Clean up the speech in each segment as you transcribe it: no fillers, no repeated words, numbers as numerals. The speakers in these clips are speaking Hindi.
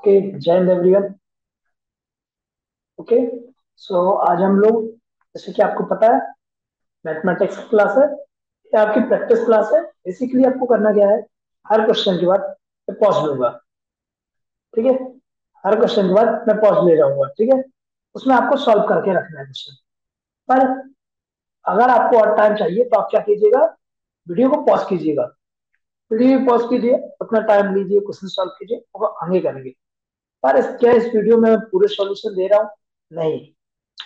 ओके, जय हिंद एवरीवन। ओके, सो आज हम लोग, जैसे कि आपको पता है, मैथमेटिक्स की क्लास है। ये आपकी प्रैक्टिस क्लास है। बेसिकली आपको करना क्या है, हर क्वेश्चन के बाद मैं पॉज लूंगा। ठीक है, हर क्वेश्चन के बाद मैं पॉज ले जाऊंगा। ठीक है, उसमें आपको सॉल्व करके रखना है क्वेश्चन। पर अगर आपको और टाइम चाहिए तो आप क्या कीजिएगा, वीडियो को पॉज कीजिएगा। वीडियो पॉज कीजिए, अपना टाइम लीजिए, क्वेश्चन सॉल्व कीजिए और आगे करेंगे। पर क्या इस वीडियो में मैं पूरे सॉल्यूशन दे रहा हूँ? नहीं,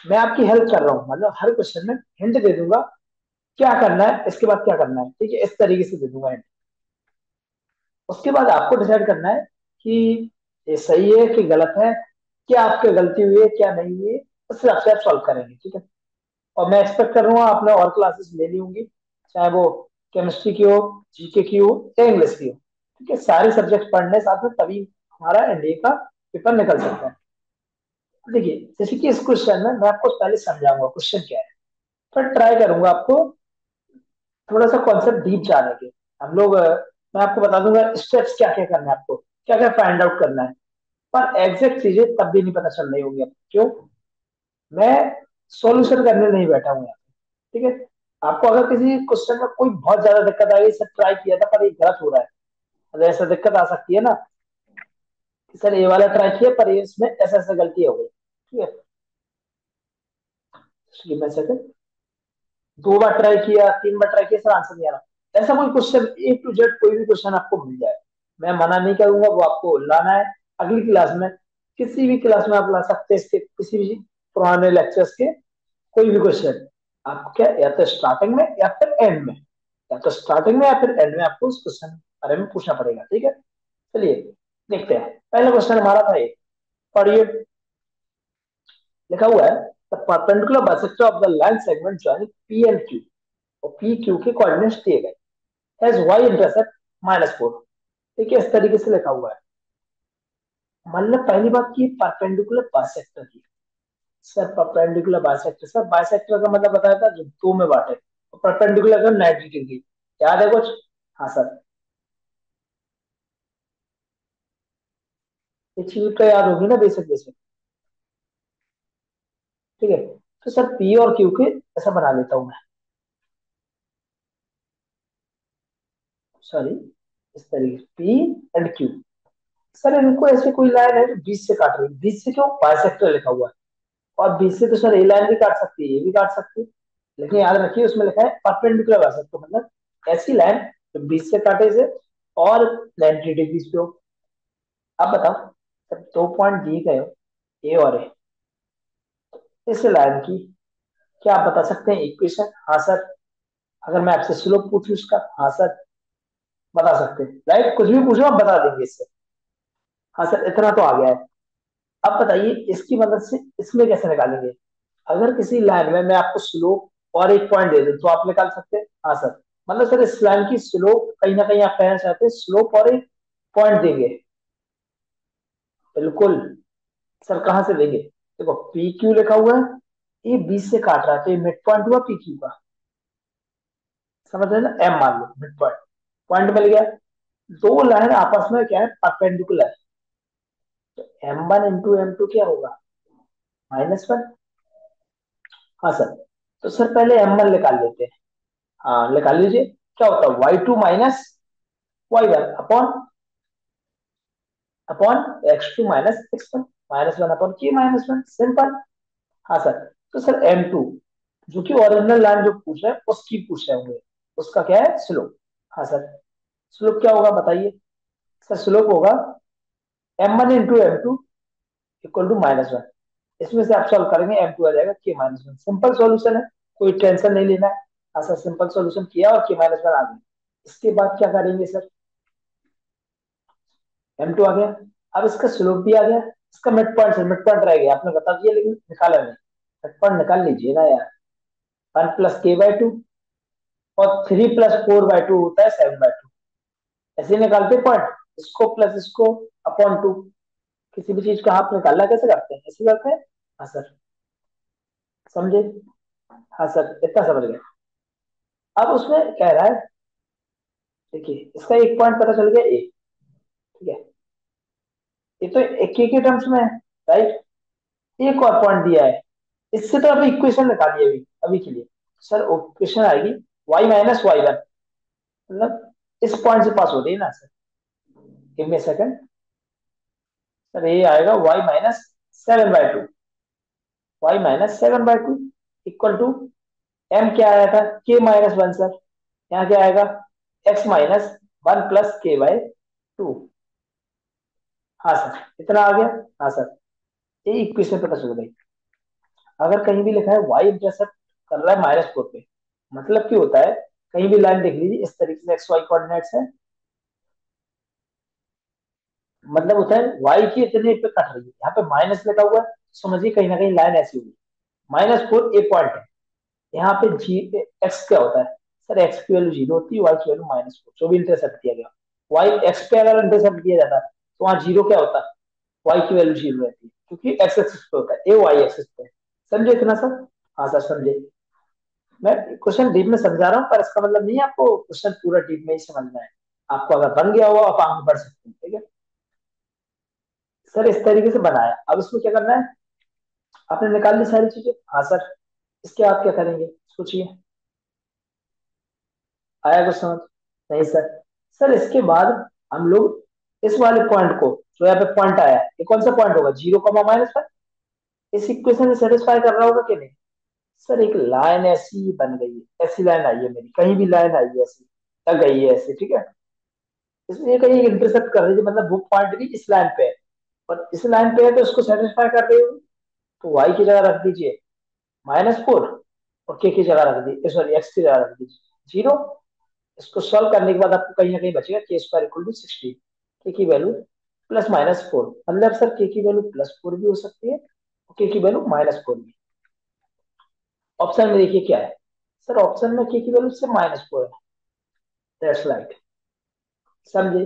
मैं आपकी हेल्प कर रहा हूँ। मतलब हर क्वेश्चन में हिंट दे दूंगा, क्या करना है इसके बाद क्या करना है। ठीक है, इस तरीके से दे दूंगा हिंट। उसके बाद आपको डिसाइड करना है कि ये सही है कि गलत है, क्या आपके गलती हुई है क्या नहीं हुई है। उस हिसाब से आप सॉल्व करेंगे। ठीक है, और मैं एक्सपेक्ट कर रहा हूँ आपने और क्लासेस ले ली होंगी, चाहे वो केमिस्ट्री की हो, जीके की हो या इंग्लिश की हो। ठीक है, सारे सब्जेक्ट पढ़ने साथ में, तभी हमारा एनडीए का पेपर निकल सकता है। देखिए, जैसे कि इस क्वेश्चन में मैं आपको पहले समझाऊंगा क्वेश्चन क्या है, फिर ट्राई करूंगा आपको थोड़ा सा कॉन्सेप्ट डीप जाने के। हम लोग मैं आपको बता दूंगा स्टेप्स क्या क्या करना है, आपको क्या क्या फाइंड आउट करना है। पर एग्जैक्ट चीजें तब भी नहीं पता चल रही होंगी आपको। क्यों? मैं सॉल्यूशन करने नहीं बैठा हूँ यहाँ पे। ठीक है, आपको अगर किसी क्वेश्चन में कोई बहुत ज्यादा दिक्कत आई, सर ट्राई किया था पर ये गलत हो रहा है, अगर ऐसा दिक्कत आ सकती है ना कि सर ये वाला ट्राई किया पर ये इसमें ऐसा ऐसा गलती हो गई। ठीक है, मैं सेकंड, दो बार ट्राई किया, तीन बार ट्राई किया, सर आंसर नहीं आ रहा, ऐसा कोई क्वेश्चन ए टू जेड कोई भी क्वेश्चन आपको मिल जाए, मैं मना नहीं करूंगा, वो आपको लाना है। अगली क्लास में, किसी भी क्लास में आप ला सकते हैं इसके, किसी भी पुराने लेक्चर्स के कोई भी क्वेश्चन। आपको क्या, या तो स्टार्टिंग में या फिर एंड में, या तो स्टार्टिंग में या फिर एंड में आपको उस क्वेश्चन के बारे में पूछना पड़ेगा। ठीक है, चलिए देखते हैं। पहला क्वेश्चन हमारा था ये, पढ़िए। लिखा हुआ है, the perpendicular bisector of the line segment joining P and Q, और पी क्यू के कोऑर्डिनेट्स दिए गए, हैज वाई इंटरसेप्ट -4। ठीक है, इस तरीके से लिखा हुआ है। मतलब पहली बात की परपेंडिकुलर बाइसेक्टर की। Sir perpendicular bisector, sir bisector का मतलब बताया था जो दो में बांटे, और परपेंडिकुलर का 90 डिग्री। याद है कुछ? हाँ सर, ये चीज तो याद होगी ना, बेसिक बेसिक। ठीक है, तो सर पी और क्यू के ऐसा बना लेता हूं मैं, सॉरी, इस तरीके से पी एंड क्यू। सर इनको ऐसे कोई लाइन है जो बीच से काट रही है, बीच से क्यों, बाइसेक्टर लिखा हुआ है। और बीच से तो सर ए लाइन भी काट सकती है, ये भी काट सकती है, लेकिन याद रखिए उसमें लिखा है परपेंडिकुलर बाइसेक्टर, मतलब ऐसी लाइन जो बीच से काटे से और 90 डिग्री पे हो। अब बताओ, सर दो पॉइंट दिए गए हो, ए और ए, इस लाइन की क्या आप बता सकते हैं इक्वेशन? हाँ सर। अगर मैं आपसे स्लोप पूछूं इसका, हाँ सर बता सकते हैं, राइट? कुछ भी पूछो आप बता देंगे इससे। हाँ सर, इतना तो आ गया है। अब बताइए इसकी मदद से इसमें कैसे निकालेंगे। अगर किसी लाइन में मैं आपको स्लोप और एक पॉइंट दे दूं तो आप निकाल सकते हैं। हाँ सर, मतलब सर इस लाइन की स्लोप कहीं ना कहीं आप कहना चाहते हैं स्लोप और एक पॉइंट देंगे। बिल्कुल। सर कहाँ से देंगे? देखो पी क्यू लिखा हुआ है, ये 20 से काट रहा है तो ये मिड पॉइंट हुआ पी क्यू का। समझ रहे हैं ना, एम मान लो मिड पॉइंट, पॉइंट मिल गया। दो लाइन आपस में क्या है, परपेंडिकुलर। तो M1 × M2 क्या होगा, -1। हाँ सर, तो सर पहले M1 निकाल लेते हैं। हाँ निकाल लीजिए, क्या होता है y2 minus y1 upon upon x2 minus x1, -1 upon k -1, simple. हाँ सर, तो सर M2 जो कि ओरिजिनल लाइन जो पूछ रहे हैं उसकी पूछ रहे होंगे, उसका क्या है, स्लोप। हाँ सर, स्लोप क्या होगा बताइए? सर स्लोप होगा M1 × M2 इक्वल टू -1। इसमें से आप सॉल्व करेंगे, M2 आ जाएगा k -1, सिंपल सॉल्यूशन है, कोई टेंशन नहीं लेना है। हाँ सर, सिंपल सॉल्यूशन किया और k -1 आ गया। इसके बाद क्या करेंगे सर, M2 आ गया, अब इसका स्लोप भी आ गया, इसका mid point, sir mid point रह गया, आपने बता दिया लेकिन निकाला नहीं। मिड पॉइंट निकाल लीजिए ना यार, 1 + k/2 और 3 + 4/2 होता है 7/2। ऐसे ही निकालते पॉइंट, इसको प्लस इसको अपॉन 2। किसी भी चीज का हाफ निकालना कैसे करते हैं, ऐसे करते हैं। हाँ सर, समझे? हाँ सर, इतना समझ गए। अब उसमें कह रहा है, देखिए इसका एक पॉइंट पता चल गया ए। ठीक है, ये तो एक के टर्म्स में है, राइट। एक और पॉइंट दिया है, इससे तो अभी इक्वेशन निकालिए अभी अभी के लिए। सर इक्वेशन आएगी y-y1, मतलब इस पॉइंट से पास हो रही है ना sir. Give me a second. Sir ये आएगा y-7/2, y-7/2 equal to m क्या आया था, k-1 सर। यहाँ क्या आएगा, x-1 प्लस k/2। हाँ सर, इतना आ गया। हाँ सर, ये इक्वेशन पता चल गई। अगर कहीं भी लिखा है y इंटरसेप्ट कर रहा है -4 पे, मतलब क्या होता है, कहीं भी लाइन देख लीजिए इस तरीके से एक्स वाई कोऑर्डिनेट्स है, मतलब होता है y की इतने पे कट रही है, यहाँ पे माइनस लगा हुआ है, समझिए कहीं ना कहीं लाइन ऐसी होगी। -4 एक पॉइंट है, यहाँ पे जी एक्स क्या होता है, सर एक्स की वैल्यू 0 होती है, वाई की वैल्यू -4, जो भी इंटरसेप्ट किया गया। वाई एक्स पे अगर इंटरसेप्ट किया जाता है तो वहाँ 0 क्या होता है, वाई की वैल्यू 0 रहती है, क्योंकि एक्स एक्सिस पे होता है, ए वाई एक्सिस पे। समझे इतना सर? हाँ सर समझे। मैं क्वेश्चन डीप में समझा रहा हूँ, पर इसका मतलब नहीं है आपको क्वेश्चन पूरा डीप में ही समझना है। आपको अगर बन गया हो आप आगे बढ़ सकते हैं, ठीक है। सर इस तरीके से बनाया, अब इसमें क्या करना है, आपने निकाल ली सारी चीजें। हाँ सर, इसके आप क्या करेंगे सोचिए, आया कुछ समझ? नहीं सर। सर इसके बाद हम लोग इस वाले पॉइंट को, जो यहाँ पे पॉइंट आया है, ये कौन सा पॉइंट होगा, 0, -1, इस इक्वेशन से सेटिस्फाई कर रहा होगा कि नहीं? सर एक लाइन ऐसी बन गई है, ऐसी लाइन आई है मेरी, कहीं भी लाइन आई है ऐसी, लग गई है ऐसी, ठीक है। इसलिए कहीं इंटरसेप्ट कर रही है, मतलब वो पॉइंट भी इस लाइन पे है, और इस लाइन पे है तो इसको सेटिस्फाई कर रही हो, तो वाई की जगह रख दीजिए -4, और के की जगह रख दीजिए, सॉरी एक्स की जगह रख दीजिए 0। इसको सॉल्व करने के बाद आपको कहीं ना कहीं बचेगा k² = 16, के की वैल्यू +-4, मतलब सर के की वैल्यू +4 भी हो सकती है और के की वैल्यू -4 भी। ऑप्शन में देखिए क्या है, सर ऑप्शन में के की वैल्यू से -4 है, दैट्स राइट। समझे?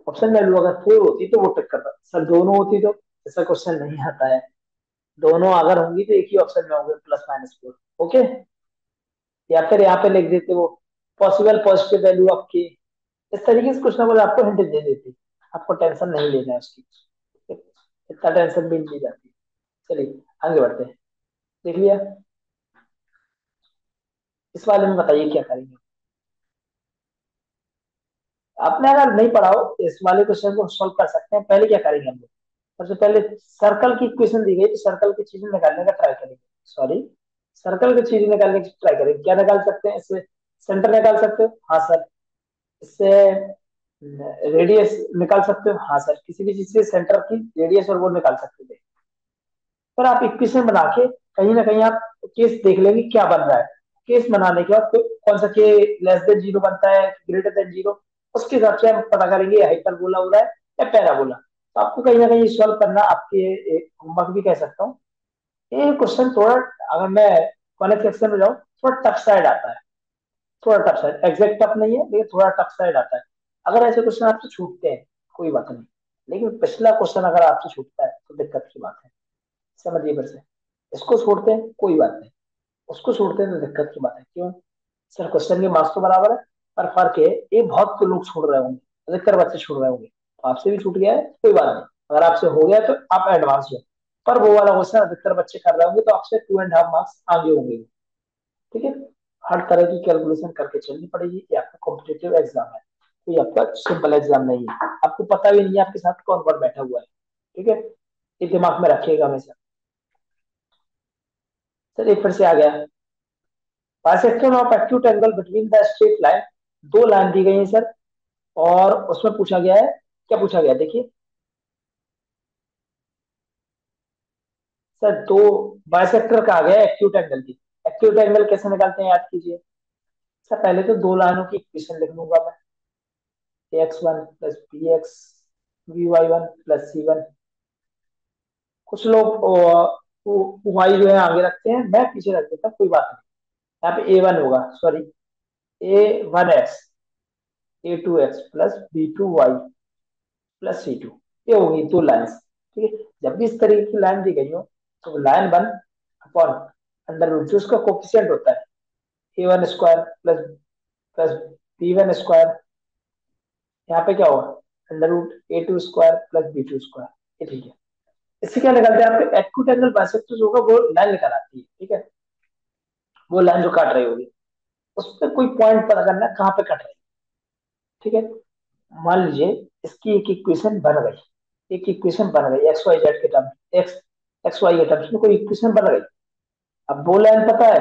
ऑप्शन वैल्यू अगर 4 होती तो वो टिक करता, सर दोनों होती तो ऐसा क्वेश्चन नहीं आता है। दोनों अगर होंगी तो एक ही ऑप्शन में होंगे +-4, ओके। या फिर यहाँ पे लिख देते वो पॉसिबल पॉजिटिव वैल्यू ऑफ के, इस तरीके से कुछ ना कुछ आपको हिंट दे देती, आपको टेंशन नहीं लेना है उसकी, इतना टेंशन भी नहीं जाती। चलिए आगे बढ़ते हैं, देख लिया। इस वाले में बताइए क्या करेंगे। आपने अगर नहीं पढ़ा हो तो इस वाले क्वेश्चन को सॉल्व कर सकते हैं। पहले क्या करेंगे हम लोग, सबसे पहले सर्कल की इक्वेशन दी गई तो सर्कल की चीजें निकालने का ट्राई करेंगे, सॉरी सर्कल की चीजें निकालने की ट्राई करेंगे। क्या निकाल सकते हैं इससे, सेंटर निकाल सकते हो, हाँ सर। इससे रेडियस निकाल सकते हो, हाँ सर। किसी भी चीज से सेंटर की रेडियस और वो निकाल सकते थे। पर आप इक्वेशन बना के कहीं ना कहीं आप केस देख लेंगे क्या बन रहा है। केस बनाने के बाद कौन सा के <<0 बनता है, <<0 उसके हिसाब से हम पता करेंगे हाइपरबोला हो रहा है या पैराबोला। तो आपको कहीं ना कहीं सॉल्व करना आपके होमवर्क भी कह सकता हूँ। ये क्वेश्चन थोड़ा, अगर मैं कॉन्वेक्स सेक्शन में जाऊँ, थोड़ा टफ साइड आता है, थोड़ा टफ साइड, एग्जैक्ट टफ नहीं है लेकिन थोड़ा टफ साइड आता है। अगर ऐसे क्वेश्चन आपसे छूटते हैं कोई बात नहीं, लेकिन पिछला क्वेश्चन अगर आपसे छूटता है तो दिक्कत की बात है, समझिए फिर से। इसको छोड़ते हैं कोई बात नहीं, उसको छोड़ते हैं तो दिक्कत की बात है। क्यों? सर क्वेश्चन के मार्क्स तो बराबर है, पर फर्क है ये बहुत तो लोग छोड़ रहे होंगे, अधिकतर बच्चे छोड़ रहे होंगे। तो आपसे भी छूट गया है कोई बात नहीं, अगर आपसे हो गया तो आप एडवांस हो। पर वो वाला क्वेश्चन अधिकतर बच्चे कर रहे होंगे तो आपसे 2.5 मार्क्स आगे होंगे, ठीक है। हर तरह की कैलकुलेशन करके चलनी पड़ेगी कि आपका कॉम्पिटेटिव एग्जाम है, कोई आपका सिंपल एग्जाम नहीं है। आपको पता भी नहीं है आपके साथ कौन कौन बैठा हुआ है, ठीक है। ये दिमाग में रखिएगा हमेशा। सर एक फिर से आ गया, bisection of acute angle between the straight line, दो लाइन दी गई है सर, और उसमें पूछा गया है, क्या पूछा गया है? देखिए सर, दो बाइसेक्टर का आ गया एक्यूट एंगल की। एक्यूट एंगल कैसे निकालते हैं याद कीजिए। सर पहले तो दो लाइनों की इक्वेशन लिख लूंगा मैं, ax1 plus bx vy1 plus c1। कुछ लोग वाई जो है आगे रखते हैं, मैं पीछे रख देता हूँ, कोई बात नहीं। यहाँ पे a1 होगा, sorry a1x a2x plus b2y plus C2, ये होगी दो लाइन, ठीक है। जब भी इस तरीके की लाइन दी गई हो तो line one upon under root जो उसका कोफिशियंट होता है, a1² प्लस प्लस b1², यहाँ पे क्या होगा under root a2 square plus b2 square, ये ठीक है। इससे क्या निकलता है, आपके एक्यूट एंगल बाइसेक्टर होगा वो लाइन निकल आती है, ठीक है, वो लाइन जो काट रही होगी उस पर कोई पॉइंट पता करना है कहाँ पे कट रही है, ठीक है। मान लीजिए इसकी एक इक्वेशन बन गई, एक इक्वेशन बन गई एक्स वाई जेड के टर्म, एक्स एक्स वाई के टर्म्स में कोई इक्वेशन बन गई। अब वो लाइन पता है,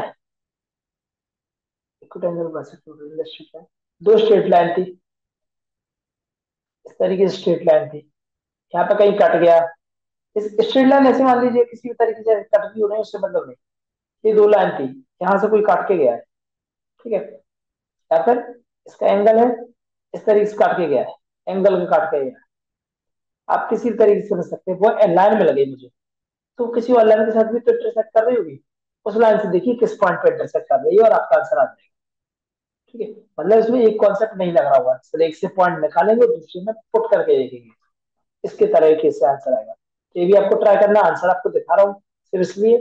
एक्यूट एंगल बाइसेक्टर, दो स्ट्रेट लाइन थी, इस तरीके से स्ट्रेट लाइन थी, यहाँ पे कहीं कट गया, इस स्ट्रेट लाइन ऐसे मान लीजिए किसी भी तरीके से कट गई हो नहीं, उससे मतलब नहीं, ये दो लाइन थी, यहाँ से कोई काट के गया है, ठीक है, या फिर इसका एंगल है, इस तरीके से काट के गया है, एंगल का काट के गया है, आप किसी भी तरीके से समझ सकते हैं, वो लाइन में लगे मुझे, तो किसी और लाइन के साथ भी तो इंटरसेक्ट कर रही होगी, उस लाइन से देखिए किस पॉइंट पे इंटरसेक्ट कर रही है और आपका आंसर आ जाएगा, ठीक है। मतलब इसमें एक कॉन्सेप्ट नहीं लग रहा होगा, सिर्फ एक से पॉइंट निकालेंगे और दूसरे में पुट करके देखेंगे, इसके तरीके से आंसर आएगा। तो ये भी आपको ट्राई करना, आंसर आपको दिखा रहा हूँ सिर्फ इसलिए,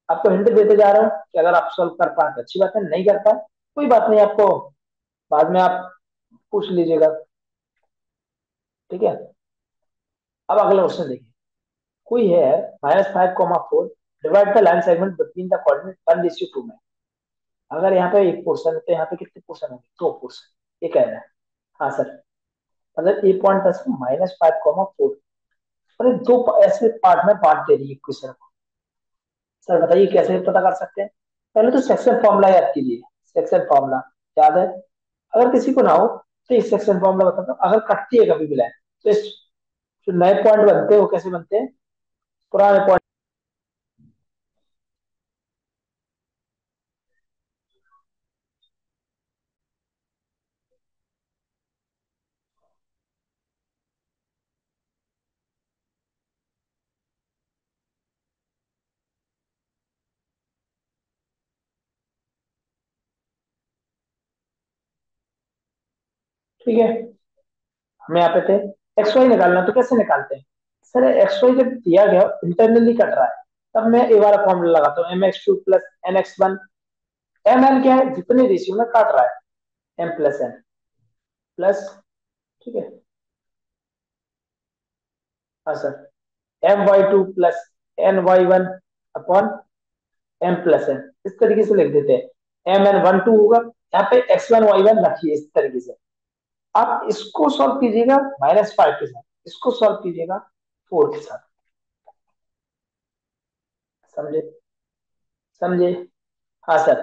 आपको हिंट देते जा रहा हूँ कि अगर आप सॉल्व कर पाए तो अच्छी बात है, नहीं कर पाए कोई बात नहीं, आपको बाद में आप पूछ लीजिएगा, ठीक है। अब अगला क्वेश्चन देखिए, कोई है -5,4 divide the line segment between the coordinate 1:2 में। अगर यहाँ पे एक पोर्शन है तो यहाँ पे कितने पोर्शन होंगे, दो पोर्शन, ये कह रहा है। हाँ सर, मतलब ए पॉइंट था -5,4, और ये दो ऐसे पार्ट में बांट दे रही है इक्वेशन को। सर बताइए कैसे पता कर सकते हैं, पहले तो सेक्शन फॉर्मूला याद कीजिए, सेक्शन फॉर्मूला याद है, अगर किसी को ना हो तो इस सेक्शन फॉर्मूला बताता हूँ, अगर कटती है कभी भी लाइन तो इस जो नए पॉइंट बनते हैं वो कैसे बनते हैं, पुराने पॉइंट, ठीक है। हम यहाँ पे थे, एक्स वाई निकालना तो कैसे निकालते हैं, सर एक्स वाई जब दिया गया इंटरनली कट रहा है, तब मैं ए वाला फॉर्मूला लगाता हूँ, mx2 plus nx1, M N क्या है, जितने रेशियो में काट रहा है एम प्लस एन प्लस, ठीक है, हाँ sir, my2 plus ny1 upon M plus N, इस तरीके से लिख देते हैं, mn12 होगा, यहाँ पे x1 y1 रखिए इस तरीके से। आप इसको सॉल्व कीजिएगा -5 के साथ, इसको सॉल्व कीजिएगा 4 के साथ, समझे, समझे, हाँ सर,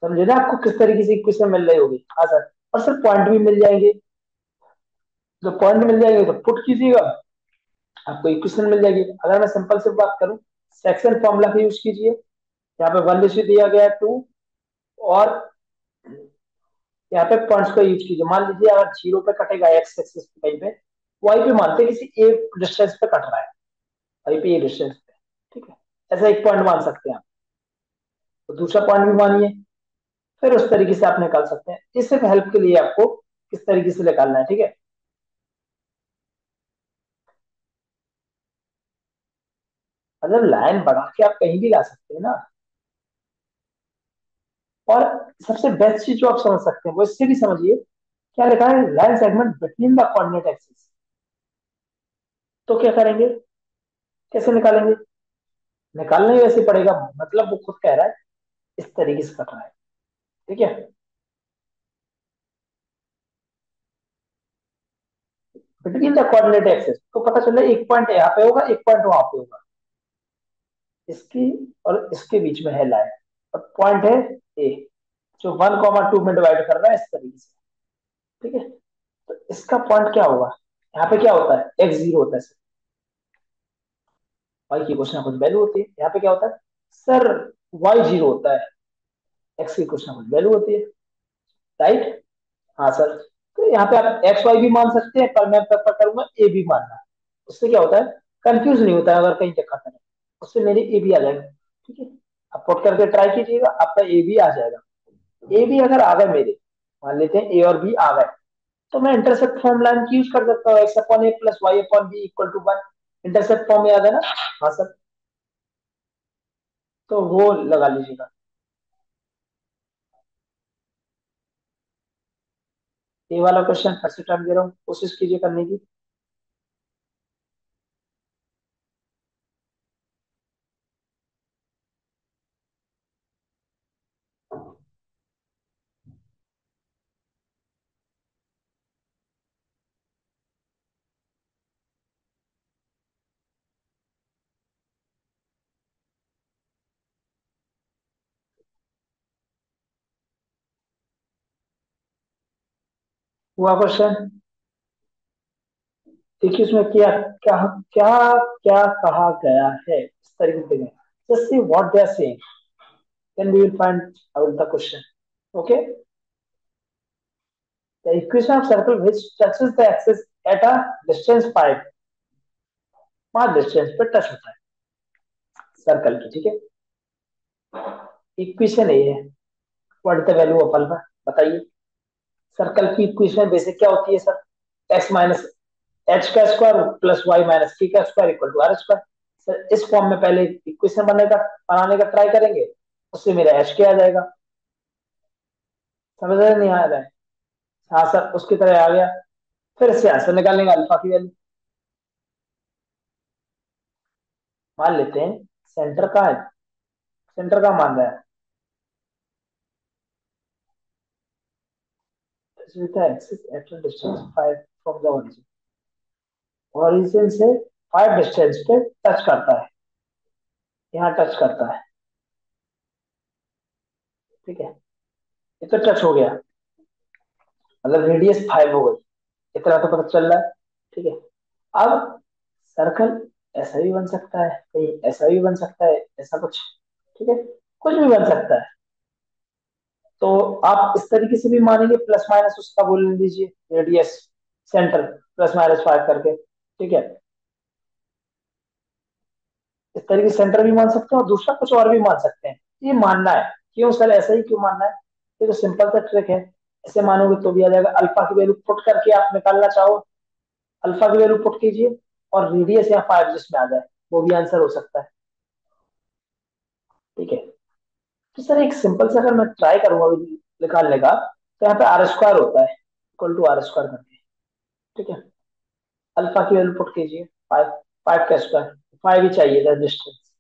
समझे ना आपको किस तरीके से इक्वेशन मिल रही होगी, हाँ सर, और सर पॉइंट भी मिल जाएंगे, जब पॉइंट मिल जाएंगे तो पुट कीजिएगा, आपको इक्वेशन मिल जाएगी। अगर मैं सिंपल से बात करूं, सेक्शन फॉर्मूला का यूज कीजिए, यहाँ पे 1 दिया गया है 2, और यहाँ पे पॉइंट्स का यूज कीजिए, मान लीजिए अगर 0 पे कटेगा एक्स एक्सिस पे कहीं पे, वाई पे मानते हैं किसी ए डिस्टेंस पे कट रहा है, वाई पे ए डिस्टेंस पे, ठीक है, ऐसा एक पॉइंट मान सकते हैं आप, तो दूसरा पॉइंट भी मानिए, फिर उस तरीके से आप निकाल सकते हैं, इस सिर्फ हेल्प के लिए आपको किस तरीके से निकालना है, ठीक है। मतलब लाइन बढ़ा के आप कहीं भी ला सकते हैं ना, और सबसे बेस्ट चीज जो आप समझ सकते हैं वो इससे भी समझिए, क्या लिखा है, line segment between the coordinate axis, तो क्या करेंगे, कैसे निकालेंगे, निकालना ही वैसे पड़ेगा, मतलब वो खुद कह रहा है इस तरीके से कट रहा है, ठीक है, बिटवीन द कोऑर्डिनेट एक्सिस, तो पता चला एक पॉइंट यहाँ पे होगा, एक पॉइंट वहां पे होगा, इसकी और इसके बीच में है लाइन, और पॉइंट है ए, जो 1,2 में डिवाइड कर रहा है इस तरीके से, ठीक है। तो इसका पॉइंट क्या होगा, यहाँ पे क्या होता है, x0 होता है सर, y की कुछ ना कुछ वैल्यू होती है, यहाँ पे क्या होता है सर, y0 होता है, x की कुछ ना कुछ वैल्यू होती है, राइट, हाँ सर। तो यहाँ पे आप एक्स वाई भी मान सकते हैं, पर मैं प्रेफर करूंगा ए भी मानना, उससे क्या होता है, कंफ्यूज नहीं होता है, अगर कहीं दिक्कत है उससे मेरी ए भी आ जाएगा, ठीक है। आप पुट करके ट्राई कीजिएगा, आपका ए भी आ जाएगा, ए भी अगर आ गए मेरे, मान लेते हैं ए और बी आ गए, तो मैं इंटरसेप्ट फॉर्म लाइन की यूज कर सकता हूँ, X upon A plus Y upon B equal to 1, intercept form याद है ना, हाँ सर, तो वो लगा लीजिएगा, ये वाला क्वेश्चन फर्स्ट टाइम दे रहा हूँ, कोशिश कीजिए करने की। हुआ क्वेश्चन? देखिए उसमें क्या क्या क्या क्या कहा गया है, इस तरीके से just see what they are saying, then we will find out the question. Okay, the equation of circle which touches the axis at a distance 5, 5 distance पे टच होता है सर्कल की, ठीक है। इक्वेशन ये है, what is the value of alpha, बताइए। सर्कल की इक्वेशन बेसिक क्या होती है सर? एक्स माइनस एच का square plus Y minus K का square equal to R square. Sir इस फॉर्म में पहले इक्वेशन बनाने का ट्राई करेंगे, उससे मेरा एच के आ जाएगा। समझ रहे नहीं आ रहा है? हाँ सर, उसकी तरह आ गया। फिर इससे आंसर निकालेंगे अल्फा की वैल्यू। मान लेते हैं सेंटर का है, सेंटर का मान रहा है distance 5 from the origin, origin से 5 डिस्टेंस पे टच करता है, यहाँ टच करता है, ठीक है। ये तो टच हो गया, मतलब रेडियस 5 हो गई, इतना तो पता चल रहा है, ठीक है। अब सर्कल ऐसा भी बन सकता है, कहीं ऐसा भी बन सकता है, ऐसा कुछ, ठीक है, कुछ भी बन सकता है। तो आप इस तरीके से भी मानेंगे, प्लस माइनस उसका बोल लीजिए, रेडियस सेंटर प्लस माइनस 5 करके, ठीक है। इस तरीके से सेंटर भी मान सकते हैं और दूसरा कुछ और भी मान सकते हैं। ये मानना है, क्यों सर ऐसा ही क्यों मानना है? ये तो सिंपल सा ट्रिक है, ऐसे मानोगे तो भी आ जाएगा। अल्फा की वैल्यू पुट करके आप निकालना चाहो, अल्फा की वैल्यू पुट कीजिए और रेडियस या 5 जिसमें आ जाए वो भी आंसर हो सकता है, ठीक है। तो सर एक सिंपल सा अगर मैं ट्राई करूंगा अभी निकालने का, तो यहाँ पे आर स्क्वायर होता है, इक्वल टू आर स्क्वायर करके, ठीक है। अल्फा की वैल्यू पुट कीजिए 5, 5 का स्क्वायर, 5 ही चाहिए था डिस्टेंस।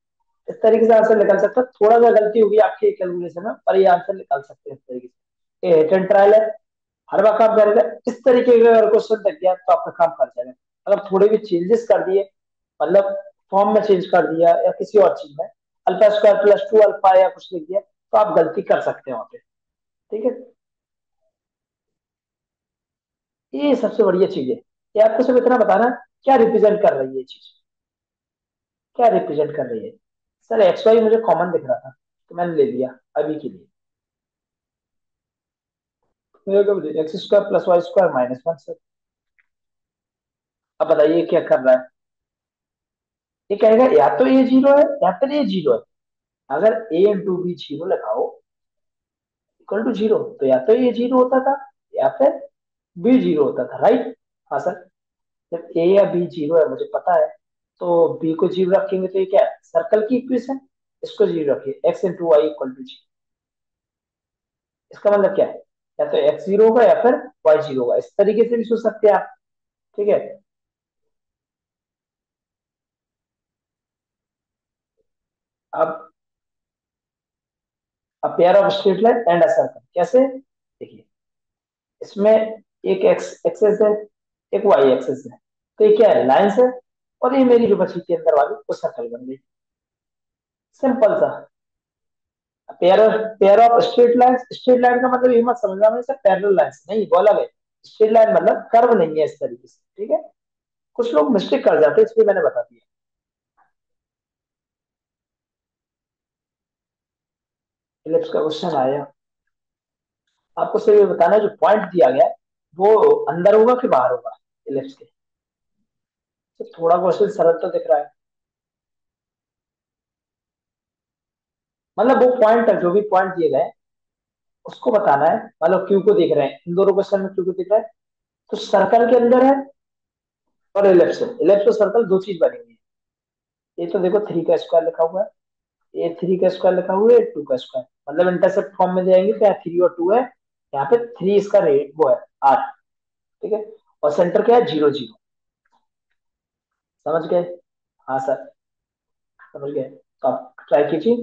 इस तरीके से आंसर निकाल सकते हैं। थोड़ा सा गलती होगी आपके कैलकुलेशन में, पर ये आंसर निकाल सकते हैं इस तरीके से। ये हिट एंड ट्रायल है, हर बार काम करेगा इस तरीके का। अगर क्वेश्चन तक गया तो आपका काम कर जाएगा। अगर थोड़े भी चेंजेस कर दिए, मतलब फॉर्म में चेंज कर दिया या किसी और चीज में, अल्फा स्क्वायर प्लस 2 अल्फा या कुछ लिख दिया, तो आप गलती कर सकते हैं वहां पे, ठीक है। ये सबसे बढ़िया चीज है। ये आपको सिर्फ इतना बताना है, क्या रिप्रेजेंट कर रही है ये चीज, क्या रिप्रेजेंट कर रही है। सर एक्स वाई मुझे कॉमन दिख रहा था तो मैंने ले लिया अभी के लिए। मेरे को X square plus Y square minus 1 sir. अब बताइए क्या कर रहा है? ये कहेगा या तो ये जीरो है या फिर ये जीरो है। अगर ए इंटू बी जीरो लगाओ इक्वल टू जीरो, तो या तो ये जीरो होता था या फिर बी जीरो होता था, राइट? हाँ सर। जब ए या बी जीरो है मुझे पता है, तो बी को जीरो रखेंगे तो ये क्या है, सर्कल की इक्वेशन। इसको जीरो रखिए, X into Y equal to zero. इसका मतलब क्या है, या तो एक्स जीरो होगा या फिर वाई जीरो होगा। इस तरीके से भी सोच सकते हैं आप, ठीक है। अब a pair of straight line and a circle कैसे, देखिए। इसमें एक एक्स एक्सेस है, एक वाई एक्सेस है, तो ये क्या है, लाइन्स है। और ये मेरी जो बची थी अंदर वाली वो सर्कल बन गई, सिंपल सा। Pair of straight line, straight line का मतलब ये मत समझना मैं सर पैरेलल लाइन नहीं बोला गया। स्ट्रेट लाइन मतलब कर्व नहीं है इस तरीके से, ठीक है। कुछ लोग मिस्टेक कर जाते हैं, इसलिए मैंने बता दिया। इलिप्स का क्वेश्चन आया, आपको सिर्फ ये बताना है जो पॉइंट दिया गया है वो अंदर होगा कि बाहर होगा इलिप्स के। तो थोड़ा क्वेश्चन सरल तो दिख रहा है, मतलब वो पॉइंट है, जो भी पॉइंट दिए गए उसको बताना है। मतलब क्यू को देख रहे हैं, इन दोनों क्वेश्चन में क्यू को दिख रहा है, तो सर्कल के अंदर है और इलिप्स है। इलिप्स और सर्कल दो चीज बनी हुई है। ये तो देखो 3 का स्क्वायर लिखा हुआ है, ये 3 का स्क्वायर लिखा हुआ है, 2 का स्क्वायर, मतलब इंटरसेप्ट फॉर्म में जाएंगे तो यहाँ 3 और 2 है, यहाँ पे 3 इसका रेट वो है आर, ठीक है। और सेंटर क्या है, 0 0। समझ गए? हाँ सर, समझ गए। तो आप ट्राई कीजिए।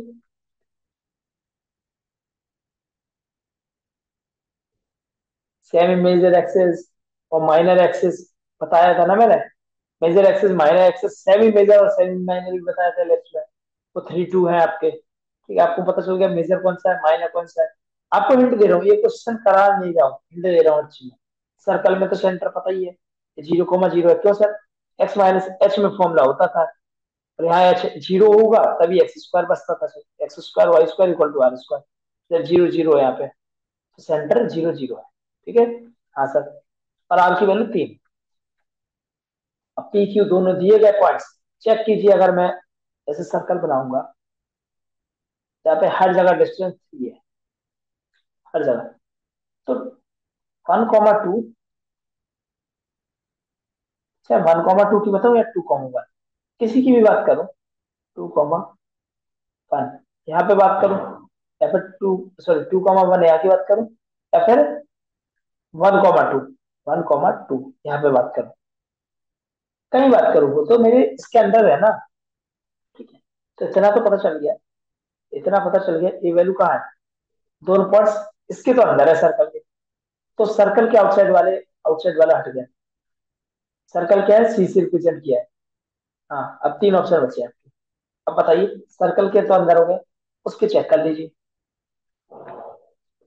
सेमी मेजर एक्सेस और माइनर एक्सेस बताया था ना मैंने। Major axes, minor axes, semi major और सेमी माइनर भी बताया था लेफ्ट में। वो 3 2 है आपके। ठीक है, आपको पता चल गया मेजर कौन सा है, माइनर कौन सा है। आपको हिंट दे रहा हूँ, ये क्वेश्चन करा नहीं रहा हूँ, हिंट दे रहा हूँ अच्छी में। सर्कल में तो सेंटर पता ही है, 0 0 है। क्यों सर? एक्स माइनस एच में फॉर्मूला होता था, और यहाँ एच 0 होगा तभी एक्स स्क्वायर बचता था sir. X square Y square equal to R square. 0 0 है यहाँ पे, तो सेंटर 0 0 है। ठीक है। हाँ सर। और आर की वैल्यू 3। अब पी क्यू दोनों दिए गए पॉइंट्स चेक कीजिए। अगर मैं ऐसे सर्कल बनाऊंगा, यहाँ पे हर जगह डिस्टेंस 3 है, हर जगह। तो 1 2, चाहे 1 2 की बताऊं या 2 1, किसी की भी बात करूं, 2 1 यहाँ पे बात करूं, या फिर 2 1 यहाँ की बात करूं, या फिर 1 2, 1 2 यहाँ पे बात करूं, कहीं बात करूं, वो तो मेरे इसके अंदर है ना। ठीक है। तो इतना तो पता चल गया, इतना पता चल गया ये वैल्यू कहाँ है, दोनों पॉइंट्स इसके तो अंदर है सर्कल के। तो सर्कल के आउटसाइड वाला हट गया। सर्कल क्या है, सी से रिप्रेजेंट किया है। हाँ, अब 3 ऑप्शन बचे हैं। अब बताइए, सर्कल के तो अंदर हो गए, उसके चेक कर लीजिए।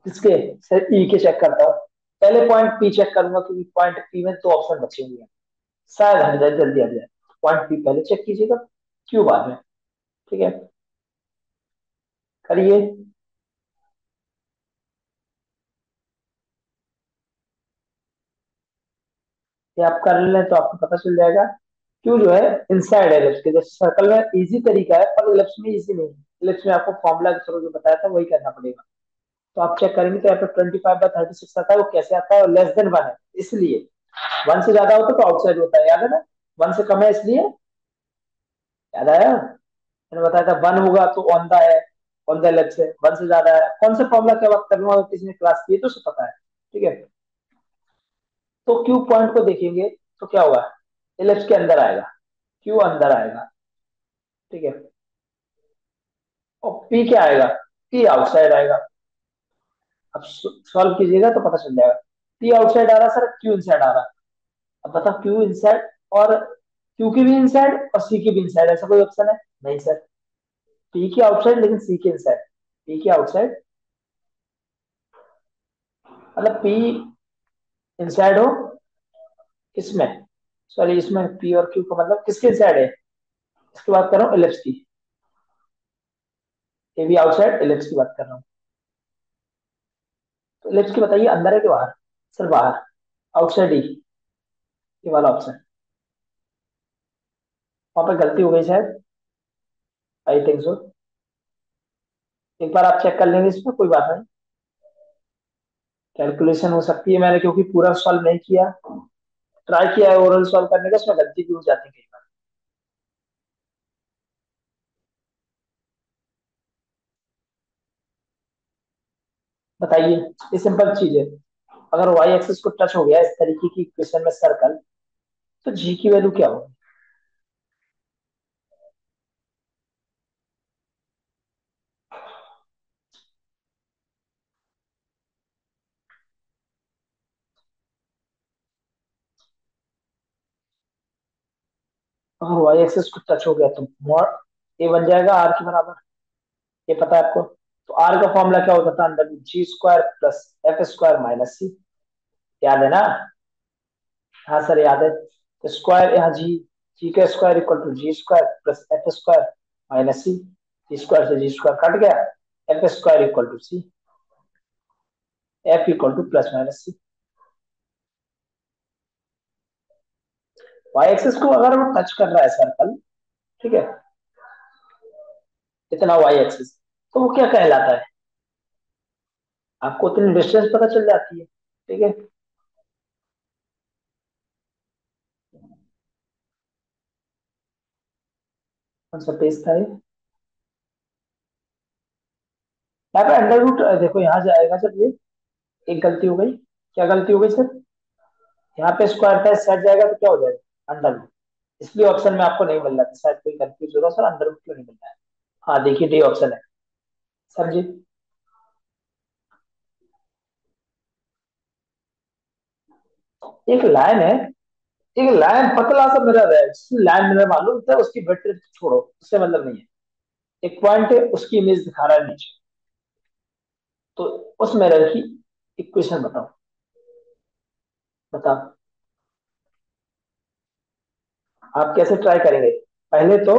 किसके? सर ई के चेक करता हूँ। पहले पॉइंट पी चेक करूंगा, क्योंकि पॉइंट पी में 2 ऑप्शन बचे हुए हैं, शायद हट जाए, जल्दी हट जाए। पॉइंट पी पहले चेक कीजिएगा, क्यू बाद में। ठीक है, करिए। ये आप कर लें तो आपको पता चल जाएगा। क्यू जो है इनसाइड है एलिप्स के, जैसे सर्कल में इजी तरीका है, पर एलिप्स में इजी नहीं है। एलिप्स में आपको फॉर्मूला के थ्रू जो बताया था वही करना पड़ेगा। तो आप चेक करेंगे तो यहाँ पे 25/36 आता है, वो कैसे आता है, और लेस देन 1 है इसलिए। 1 से ज्यादा होता तो आउटसाइड होता है, याद है ना। 1 से कम है इसलिए, याद आया। मैंने बताया था 1 होगा तो ऑन द है, ऑन द लेफ्ट से। 1 से ज्यादा है, कौन सा फॉर्मूला क्या बात कर रहा हूँ, अगर किसी ने क्लास की है तो उसे पता है। ठीक है। तो क्यू पॉइंट को देखेंगे तो क्या होगा, एलिप्स के अंदर आएगा, क्यू अंदर आएगा। ठीक है। और पी क्या आएगा, पी आउटसाइड आएगा। अब सॉल्व कीजिएगा तो पता चल जाएगा। पी आउटसाइड आ रहा सर, क्यू इनसाइड आ रहा। अब बताओ, क्यू इनसाइड और क्यू की भी इनसाइड और सी की भी इनसाइड, ऐसा कोई ऑप्शन है? नहीं सर। पी की आउटसाइड लेकिन सी की इनसाइड। पी की आउटसाइड मतलब पी इनसाइड हो किसमें, सॉरी इसमें पी और क्यू का मतलब किसके इनसाइड है। इसकी बात कर रहा हूँ एलिप्स की, ए बी आउटसाइड एलिप्स की बात कर रहा हूँ। तो एलिप्स की बताइए, अंदर है कि बाहर? सर बाहर, आउटसाइड ही, ये वाला ऑप्शन। वहां पर गलती हो गई शायद, आई थिंक सो। एक बार आप चेक कर लेंगे इसमें, कोई बात नहीं। कैलकुलेशन हो सकती है, मैंने क्योंकि पूरा सॉल्व नहीं किया, ट्राई किया है ओरल सॉल्व करने का, उसमें गलती भी हो जाती है कई बार। बताइए, ये सिंपल चीज है। अगर वाई एक्सिस को टच हो गया इस तरीके की इक्वेशन में सर्कल, तो जी की वैल्यू क्या होगी? अगर वाई एक्सिस को टच हो गया तो मॉड ए बन जाएगा आर के बराबर, ये पता है आपको। तो आर का फॉर्मूला क्या होता था, अंदर G square plus F square minus C, याद है ना। हाँ सर याद है। तो स्क्वायर यहाँ जी, जी का square equal to G square plus F square minus C. G square से जी स्क्वायर कट गया, F square equal to C, F equal to plus minus C. Y axis को अगर वो टच कर रहा है सर्कल, ठीक है, इतना वाई एक्सिस, तो वो क्या कहलाता है, आपको उतनी डिस्टेंस पता चल जाती है। ठीक है। कौन सा पेज था ये? यहाँ पे अंडर रूट देखो, यहाँ जाएगा जब ये, एक गलती हो गई। क्या गलती हो गई सर? यहाँ पे स्क्वायर था, सेट जाएगा तो क्या हो जाएगा, अंडर रूट। इसलिए ऑप्शन में आपको नहीं मिल रहा था, शायद कोई कंफ्यूज हो रहा है, सर अंडर रूट क्यों नहीं मिल रहा है। हाँ देखिए डी ऑप्शन है सर जी। एक लाइन है, एक लाइन पतला सा मिरर है, लाइन मिरर मालूम है, उसकी बैटरी छोड़ो, उससे मतलब नहीं है। एक पॉइंट है, उसकी इमेज दिखा रहा है नीचे, तो उस मिरर की इक्वेशन बताओ। बताओ आप कैसे ट्राई करेंगे। पहले तो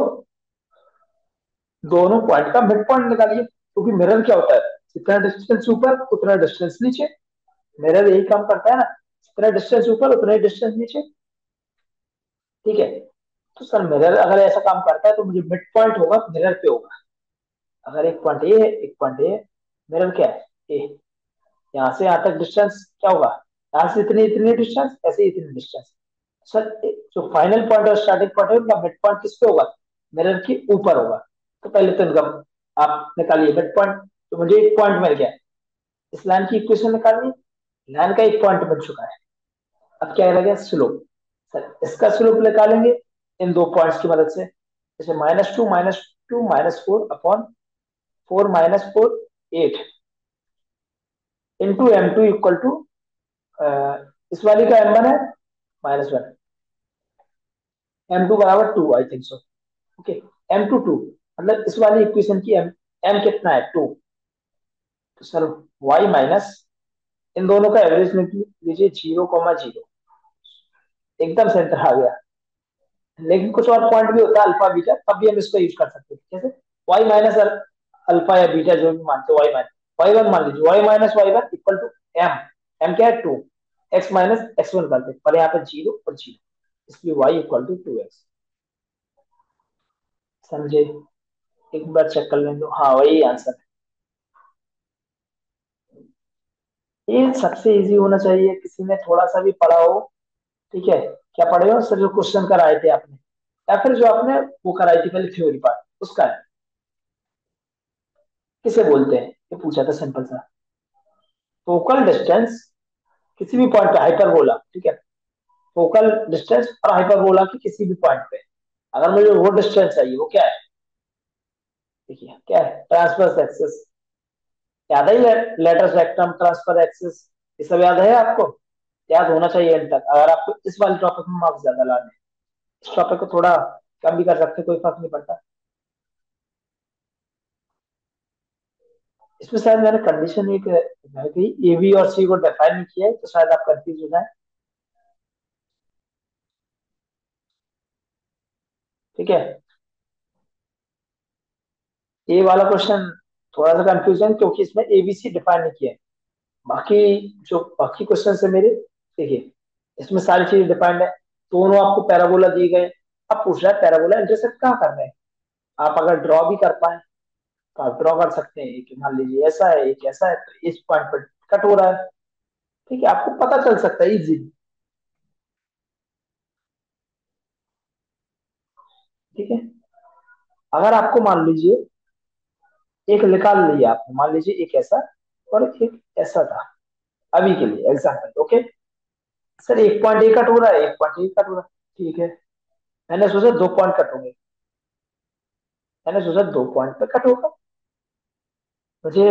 दोनों पॉइंट का मिड पॉइंट निकालिए, क्योंकि मिरर क्या होता है, जितना डिस्टेंस ऊपर उतना डिस्टेंस नीचे। मिरर यही काम करता है ना, जितना डिस्टेंस ऊपर उतना ही डिस्टेंस नीचे। ठीक है, तो सर मिरर अगर ऐसा काम करता है तो मुझे मिड पॉइंट होगा मिरर पे होगा। अगर एक पॉइंट ए है, एक पॉइंट ए, मिरर क्या है ए, यहाँ से यहाँ तक डिस्टेंस क्या होगा, यहाँ से इतनी इतनी डिस्टेंस, ऐसे इतनी डिस्टेंस। सर जो फाइनल पॉइंट और स्टार्टिंग पॉइंट है उनका मिड पॉइंट किस पे होगा, मिरर के ऊपर होगा। तो पहले तो इनका आप निकालिए मिड पॉइंट, तो मुझे एक पॉइंट मिल गया। इस लाइन की इक्वेशन निकालनी, लाइन का एक पॉइंट बन चुका है। अब क्या रह गया, स्लोप। सर इसका स्लोप निकालेंगे इन दो पॉइंट्स की मदद से, जैसे minus two minus four upon four minus four, 8 into M two equal to, इस वाली का m1 है -1, m2 बराबर 2 I think so. Okay, m2 2, मतलब इस वाली इक्वेशन की m कितना है 2। तो सर y माइनस, इन दोनों का एवरेज निकाल लीजिए, 0,0, एकदम सेंटर आ गया। लेकिन कुछ और पॉइंट भी होता है अल्फा बीटा, तब भी हम इसको यूज कर सकते हैं। कैसे, y माइनस अल्फा या बीटा जो भी मानते हो, y1 मान लीजिए, y minus y1 equal to m, m क्या है 2, x माइनस x1 करते हैं, पर यहाँ पे 0 और 0, इसलिए y इक्वल टू 2x। समझे, एक बार चेक कर लें, तो हाँ वही आंसर है। ये सबसे इजी होना चाहिए, किसी ने थोड़ा सा भी पढ़ा हो। ठीक है, क्या पढ़े हो सर, जो क्वेश्चन कराए थे आपने, या फिर जो आपने वो कराई थी पहले थ्योरी पार्ट, उसका है। किसे बोलते हैं, ये पूछा था सिंपल सा। फोकल डिस्टेंस किसी भी पॉइंट पे, हाइपरबोला, ठीक है, फोकल डिस्टेंस और हाइपरबोला की किसी भी पॉइंट पे अगर मुझे वो डिस्टेंस चाहिए, वो क्या है, देखिए क्या है, ट्रांसवर्स एक्सिस। याद है लेटर रेक्टम, ट्रांसफर एक्सिस, ये सब याद है आपको, याद होना चाहिए एंड तक, अगर आपको इस वाले टॉपिक में मार्क्स ज्यादा लाने हैं। इस टॉपिक को थोड़ा कम भी कर सकते, कोई फर्क नहीं पड़ता। इसमें शायद मैंने कंडीशन एक ए बी और सी को डिफाइन नहीं किया है, तो शायद आप कंफ्यूज हो जाए। ठीक है, ये वाला क्वेश्चन थोड़ा सा कंफ्यूजन, क्योंकि इसमें एबीसी डिफाइन नहीं किया है। बाकी जो बाकी क्वेश्चन है मेरे, देखिए इसमें सारी चीजें डिफाइंड है। दोनों आपको पैराबोला दिए गए। अब पूछ रहा है पैराबोला इंटरसेक्ट कहाँ करना है। आप अगर ड्रॉ भी कर पाए तो आप ड्रॉ कर सकते हैं, एक मान लीजिए ऐसा है, एक ऐसा है, तो इस पॉइंट पर कट हो रहा है। ठीक है, आपको पता चल सकता है इजीली। ठीक है, अगर आपको मान लीजिए एक निकाल लिया आपने, मान लीजिए एक ऐसा और एक ऐसा था, अभी के लिए एग्जाम्पल, ओके। सर एक पॉइंट ए कट हो रहा है, एक पॉइंट ए कट हो रहा है, ठीक है। मैंने सोचा दो पॉइंट कट होंगे, मैंने सोचा दो पॉइंट पे कट होगा। मुझे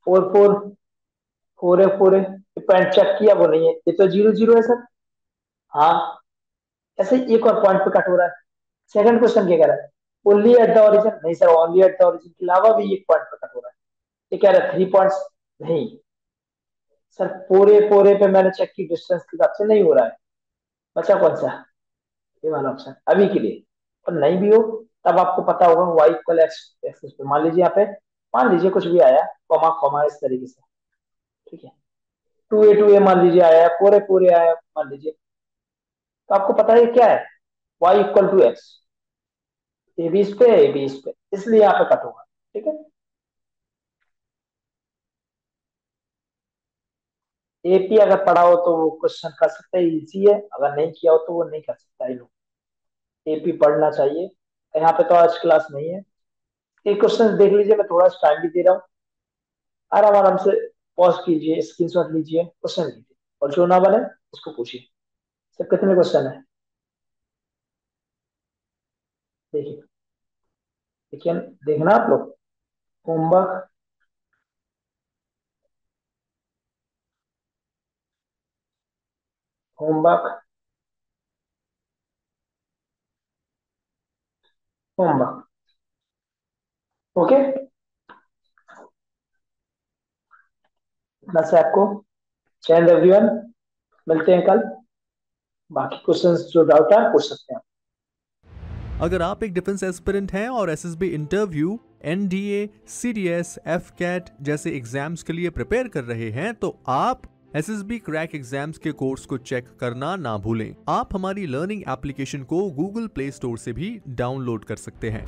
फोर फोर फोर है, पॉइंट चेक किया, वो नहीं है, ये तो 0 0 है सर। हाँ, ऐसे ही एक और पॉइंट पे कट हो रहा है। सेकंड क्वेश्चन क्या कह रहा है, ओनली एट द ओरिजिन, नहीं sir, only at the origin के अलावा भी एक पॉइंट पे कट हो रहा है। ये कह रहा है 3 पॉइंट्स, नहीं सर, पूरे पूरे पे मैंने चेक की, डिस्टेंस के हिसाब से नहीं हो रहा है। बचा कौन सा, ये वाला ऑप्शन अभी के लिए। और नहीं भी हो तब आपको पता होगा वाई इक्वल एक्स एक्सिस पे, मान लीजिए यहाँ पे, मान लीजिए कुछ भी आया, कॉमा कॉमा इस तरीके से। ठीक है, 2a मान लीजिए आया, 4a आया मान लीजिए, तो आपको पता है क्या है, Y equal to X, A B इस पे, ए बी इस पे, इसलिए यहाँ पे कट होगा। ठीक है, एपी अगर पढ़ा हो तो वो क्वेश्चन कर सकते हैं, इजी है, अगर नहीं किया हो तो वो नहीं कर सकता है लोग। एपी पढ़ना चाहिए। यहाँ पे तो आज क्लास नहीं है, एक क्वेश्चन देख लीजिए, मैं थोड़ा सा टाइम भी दे रहा हूँ, आराम आराम से पॉज कीजिए, स्क्रीनशॉट लीजिए, क्वेश्चन लीजिए, और जो ना बने उसको पूछिए। सब कितने क्वेश्चन है? देखिए, देखिए, देखना आप लोग, होमवर्क, होमवर्क, होमवर्क। ओके, इतना से आपको चैन एवरीवन, मिलते हैं कल। बाकी क्वेश्चंस जो डाउट है पूछ सकते हैं। अगर आप एक डिफेंस एस्पिरेंट हैं और SSB interview, NDA, CDS, AFCAT जैसे एग्जाम्स के लिए प्रिपेयर कर रहे हैं तो आप एसएसबी क्रैक एग्जाम्स के कोर्स को चेक करना ना भूलें। आप हमारी लर्निंग एप्लीकेशन को गूगल प्ले स्टोर से भी डाउनलोड कर सकते हैं।